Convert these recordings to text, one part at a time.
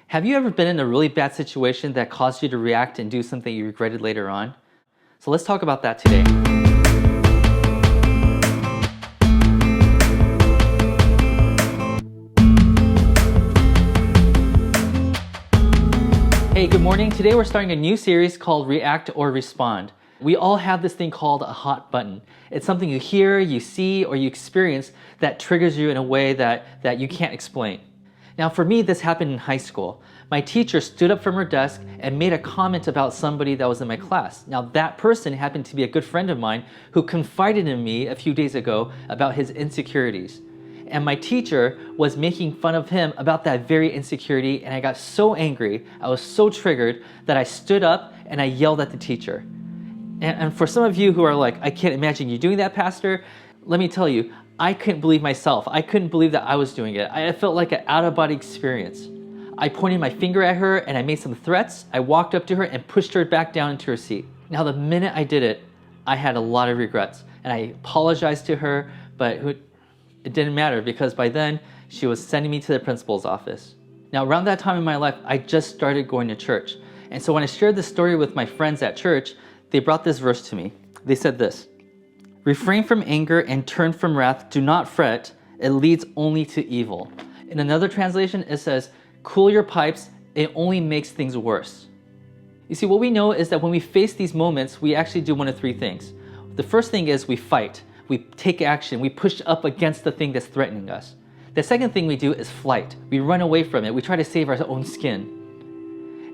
Have you ever been in a really bad situation that caused you to react and do something you regretted later on? So let's talk about that today. Hey, good morning. Today we're starting a new series called React or Respond. We all have this thing called a hot button. It's something you hear, you see, or you experience that triggers you in a way that you can't explain. Now for me, this happened in high school. My teacher stood up from her desk and made a comment about somebody that was in my class. Now that person happened to be a good friend of mine who confided in me a few days ago about his insecurities. And my teacher was making fun of him about that very insecurity, and I got so angry, I was so triggered that I stood up and I yelled at the teacher. And for some of you who are like, I can't imagine you doing that, Pastor, let me tell you, I couldn't believe myself. I couldn't believe that I was doing it. I felt like an out-of-body experience. I pointed my finger at her and I made some threats. I walked up to her and pushed her back down into her seat. Now the minute I did it, I had a lot of regrets. And I apologized to her, but it didn't matter because by then she was sending me to the principal's office. Now around that time in my life, I just started going to church. And so when I shared this story with my friends at church, they brought this verse to me. They said this: refrain from anger and turn from wrath. Do not fret. It leads only to evil. In another translation, it says, cool your pipes. It only makes things worse. You see, what we know is that when we face these moments, we actually do one of three things. The first thing is we fight. We take action. We push up against the thing that's threatening us. The second thing we do is flight. We run away from it. We try to save our own skin.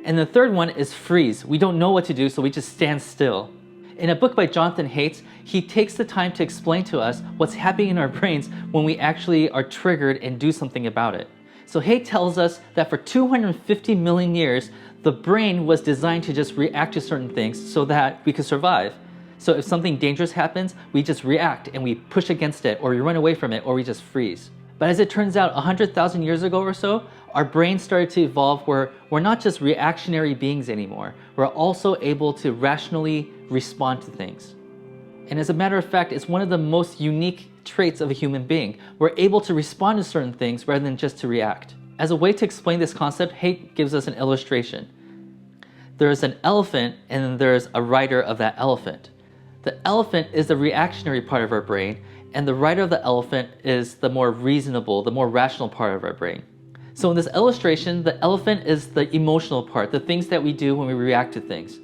And the third one is freeze. We don't know what to do, so we just stand still. In a book by Jonathan Haidt, he takes the time to explain to us what's happening in our brains when we actually are triggered and do something about it. So Haidt tells us that for 250 million years, the brain was designed to just react to certain things so that we could survive. So if something dangerous happens, we just react and we push against it, or we run away from it, or we just freeze. But as it turns out, 100,000 years ago or so, our brains started to evolve where we're not just reactionary beings anymore. We're also able to rationally respond to things. And as a matter of fact, it's one of the most unique traits of a human being. We're able to respond to certain things rather than just to react. As a way to explain this concept, Haidt gives us an illustration. There's an elephant and then there's a rider of that elephant. The elephant is the reactionary part of our brain, and the rider of the elephant is the more reasonable, the more rational part of our brain. So in this illustration, the elephant is the emotional part, the things that we do when we react to things.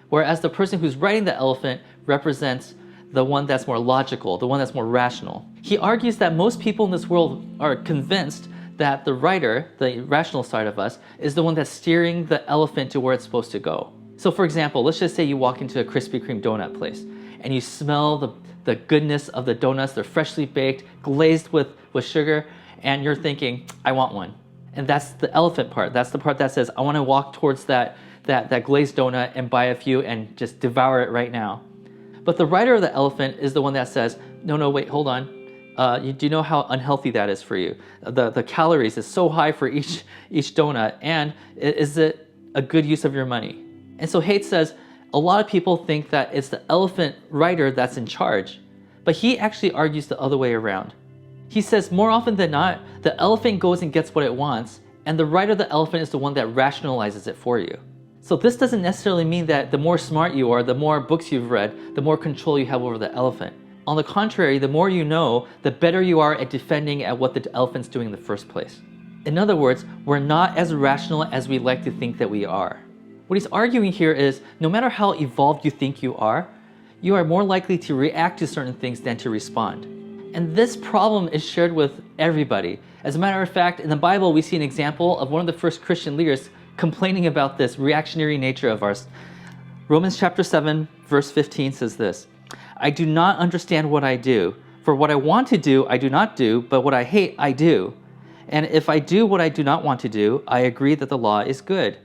Whereas the person who's riding the elephant represents the one that's more logical, the one that's more rational. He argues that most people in this world are convinced that the rider, the rational side of us, is the one that's steering the elephant to where it's supposed to go. So for example, let's just say you walk into a Krispy Kreme donut place and you smell the goodness of the donuts. They're freshly baked, glazed with sugar, and you're thinking, I want one. And that's the elephant part. That's the part that says, I want to walk towards that glazed donut and buy a few and just devour it right now. But the rider of the elephant is the one that says, no, wait, hold on. Do you know how unhealthy that is for you? The calories is so high for each donut, and is it a good use of your money? And so Haidt says, a lot of people think that it's the elephant rider that's in charge, but he actually argues the other way around. He says more often than not, the elephant goes and gets what it wants, and the rider of the elephant is the one that rationalizes it for you. So this doesn't necessarily mean that the more smart you are, the more books you've read, the more control you have over the elephant. On the contrary, the more you know, the better you are at defending at what the elephant's doing in the first place. In other words, we're not as rational as we like to think that we are. What he's arguing here is, no matter how evolved you think you are more likely to react to certain things than to respond. And this problem is shared with everybody. As a matter of fact, in the Bible, we see an example of one of the first Christian leaders complaining about this reactionary nature of ours. Romans chapter 7, verse 15 says this: I do not understand what I do, for what I want to do, I do not do, but what I hate, I do. And if I do what I do not want to do, I agree that the law is good.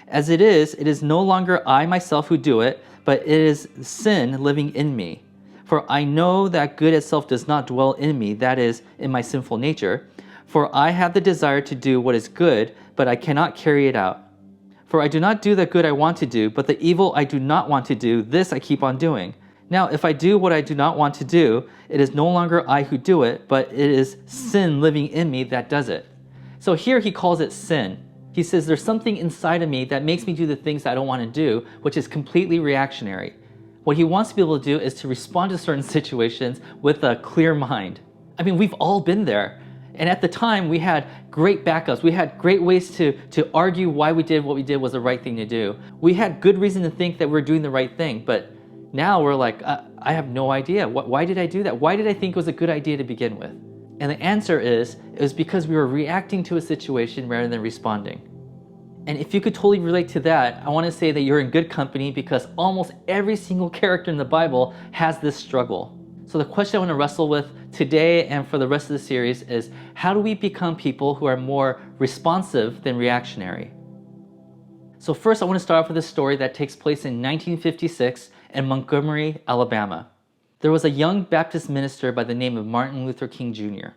As it is no longer I myself who do it, but it is sin living in me. For I know that good itself does not dwell in me, that is, in my sinful nature. For I have the desire to do what is good, but I cannot carry it out. For I do not do the good I want to do, but the evil I do not want to do, this I keep on doing. Now, if I do what I do not want to do, it is no longer I who do it, but it is sin living in me that does it. So here he calls it sin. He says, there's something inside of me that makes me do the things I don't want to do, which is completely reactionary. What he wants to be able to do is to respond to certain situations with a clear mind. I mean, we've all been there. And at the time, we had great backups. We had great ways to argue why we did what we did was the right thing to do. We had good reason to think that we're doing the right thing. But now we're like, I have no idea. Why did I do that? Why did I think it was a good idea to begin with? And the answer is, it was because we were reacting to a situation rather than responding. And if you could totally relate to that, I want to say that you're in good company, because almost every single character in the Bible has this struggle. So the question I want to wrestle with today and for the rest of the series is, how do we become people who are more responsive than reactionary? So first, I want to start off with a story that takes place in 1956 in Montgomery, Alabama. There was a young Baptist minister by the name of Martin Luther King Jr.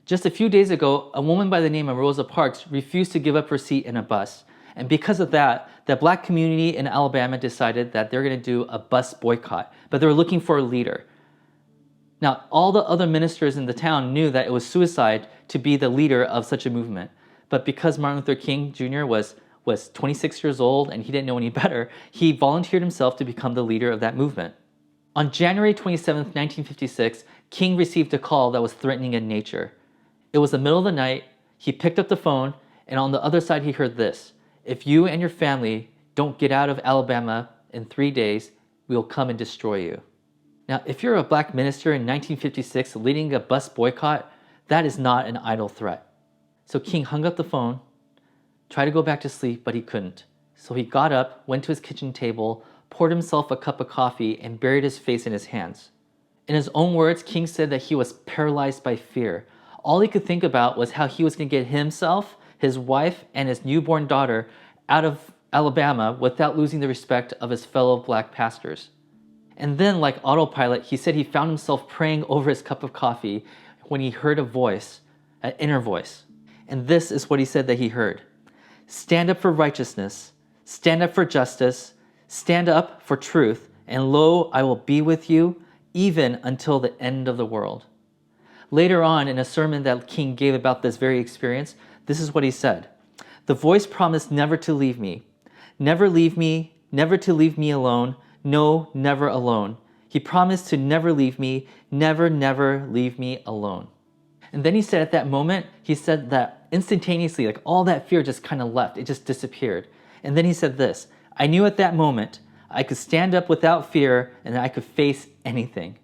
Just a few days ago, a woman by the name of Rosa Parks refused to give up her seat in a bus. And because of that, the black community in Alabama decided that they're going to do a bus boycott, but they were looking for a leader. Now, all the other ministers in the town knew that it was suicide to be the leader of such a movement. But because Martin Luther King Jr. was 26 years old and he didn't know any better, he volunteered himself to become the leader of that movement. On January 27, 1956, King received a call that was threatening in nature. It was the middle of the night. He picked up the phone, and on the other side he heard this: "If you and your family don't get out of Alabama in 3 days, we will come and destroy you." Now, if you're a black minister in 1956 leading a bus boycott, that is not an idle threat. So King hung up the phone, tried to go back to sleep, but he couldn't. So he got up, went to his kitchen table, poured himself a cup of coffee, and buried his face in his hands. In his own words, King said that he was paralyzed by fear. All he could think about was how he was going to get himself, his wife, and his newborn daughter out of Alabama without losing the respect of his fellow black pastors. And then, like autopilot, he said he found himself praying over his cup of coffee when he heard a voice, an inner voice. And this is what he said that he heard: "Stand up for righteousness, stand up for justice, stand up for truth, and lo, I will be with you even until the end of the world." Later on, in a sermon that King gave about this very experience, this is what he said: "The voice promised never to leave me. Never leave me, never to leave me alone. No, never alone. He promised to never leave me, never, never leave me alone." And then he said at that moment, he said that instantaneously, like all that fear just kind of left. It just disappeared. And then he said this: "I knew at that moment I could stand up without fear and I could face anything."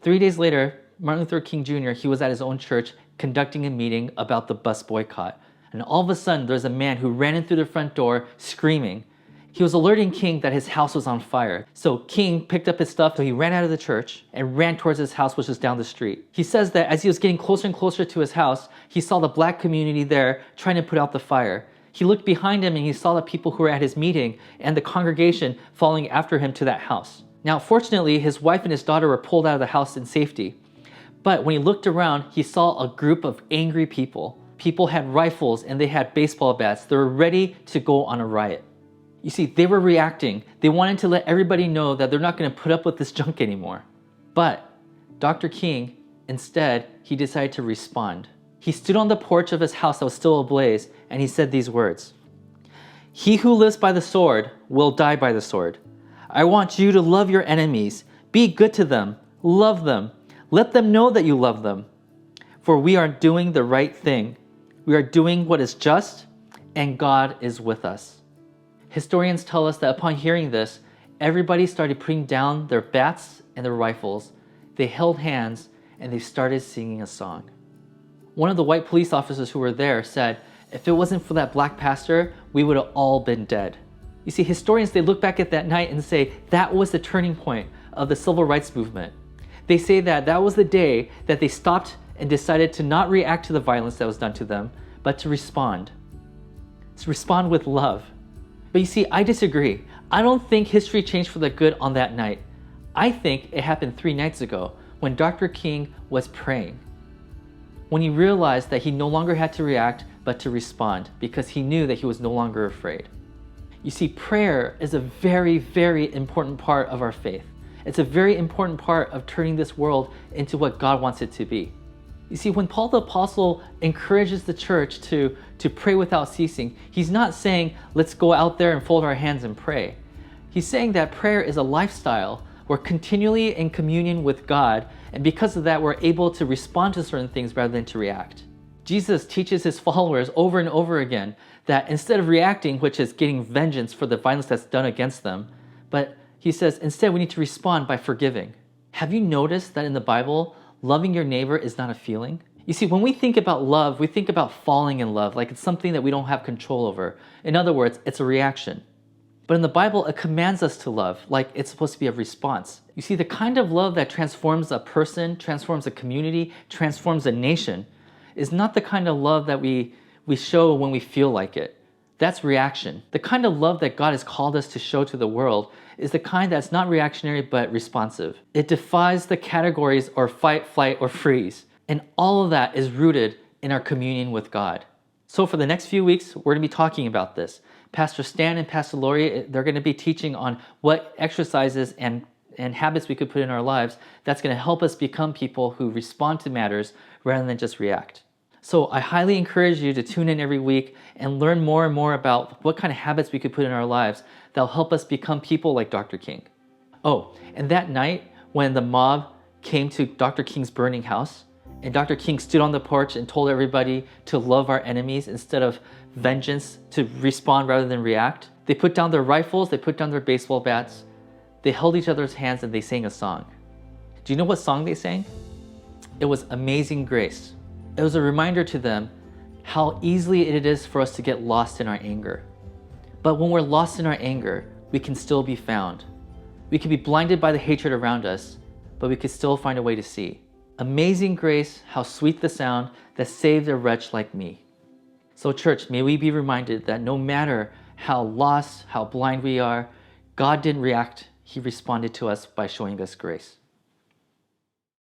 3 days later, Martin Luther King Jr., he was at his own church conducting a meeting about the bus boycott. And all of a sudden, there's a man who ran in through the front door screaming. He was alerting King that his house was on fire. So King picked up his stuff, so he ran out of the church and ran towards his house, which was down the street. He says that as he was getting closer and closer to his house, he saw the black community there trying to put out the fire. He looked behind him and he saw the people who were at his meeting and the congregation following after him to that house. Now, fortunately, his wife and his daughter were pulled out of the house in safety. But when he looked around, he saw a group of angry people. People had rifles and they had baseball bats. They were ready to go on a riot. You see, they were reacting. They wanted to let everybody know that they're not going to put up with this junk anymore. But Dr. King, instead, he decided to respond. He stood on the porch of his house that was still ablaze, and he said these words: "He who lives by the sword will die by the sword. I want you to love your enemies. Be good to them. Love them. Let them know that you love them. For we are doing the right thing. We are doing what is just, and God is with us." Historians tell us that upon hearing this, everybody started putting down their bats and their rifles. They held hands and they started singing a song. One of the white police officers who were there said, "If it wasn't for that black pastor, we would have all been dead." You see, historians, they look back at that night and say that was the turning point of the civil rights movement. They say that that was the day that they stopped and decided to not react to the violence that was done to them, but to respond. To respond with love. But you see, I disagree. I don't think history changed for the good on that night. I think it happened 3 nights ago when Dr. King was praying. When he realized that he no longer had to react, but to respond, because he knew that he was no longer afraid. You see, prayer is a very, very important part of our faith. It's a very important part of turning this world into what God wants it to be. You see, when Paul the Apostle encourages the church to pray without ceasing, he's not saying, let's go out there and fold our hands and pray. He's saying that prayer is a lifestyle. We're continually in communion with God, and because of that, we're able to respond to certain things rather than to react. Jesus teaches his followers over and over again that instead of reacting, which is getting vengeance for the violence that's done against them, but he says instead we need to respond by forgiving. Have you noticed that in the Bible, loving your neighbor is not a feeling? You see, when we think about love, we think about falling in love, like it's something that we don't have control over. In other words, it's a reaction. But in the Bible, it commands us to love, like it's supposed to be a response. You see, the kind of love that transforms a person, transforms a community, transforms a nation, is not the kind of love that we show when we feel like it. That's reaction. The kind of love that God has called us to show to the world is the kind that's not reactionary but responsive. It defies the categories or fight, flight, or freeze. And all of that is rooted in our communion with God. So for the next few weeks, we're going to be talking about this. Pastor Stan and Pastor Lori, they're going to be teaching on what exercises and habits we could put in our lives that's going to help us become people who respond to matters rather than just react. So I highly encourage you to tune in every week and learn more and more about what kind of habits we could put in our lives that'll help us become people like Dr. King. Oh, and that night when the mob came to Dr. King's burning house, and Dr. King stood on the porch and told everybody to love our enemies instead of vengeance, to respond rather than react. They put down their rifles, they put down their baseball bats, they held each other's hands and they sang a song. Do you know what song they sang? It was Amazing Grace. It was a reminder to them how easily it is for us to get lost in our anger. But when we're lost in our anger, we can still be found. We can be blinded by the hatred around us, but we can still find a way to see. Amazing grace, how sweet the sound that saved a wretch like me. So church, may we be reminded that no matter how lost, how blind we are, God didn't react. He responded to us by showing us grace.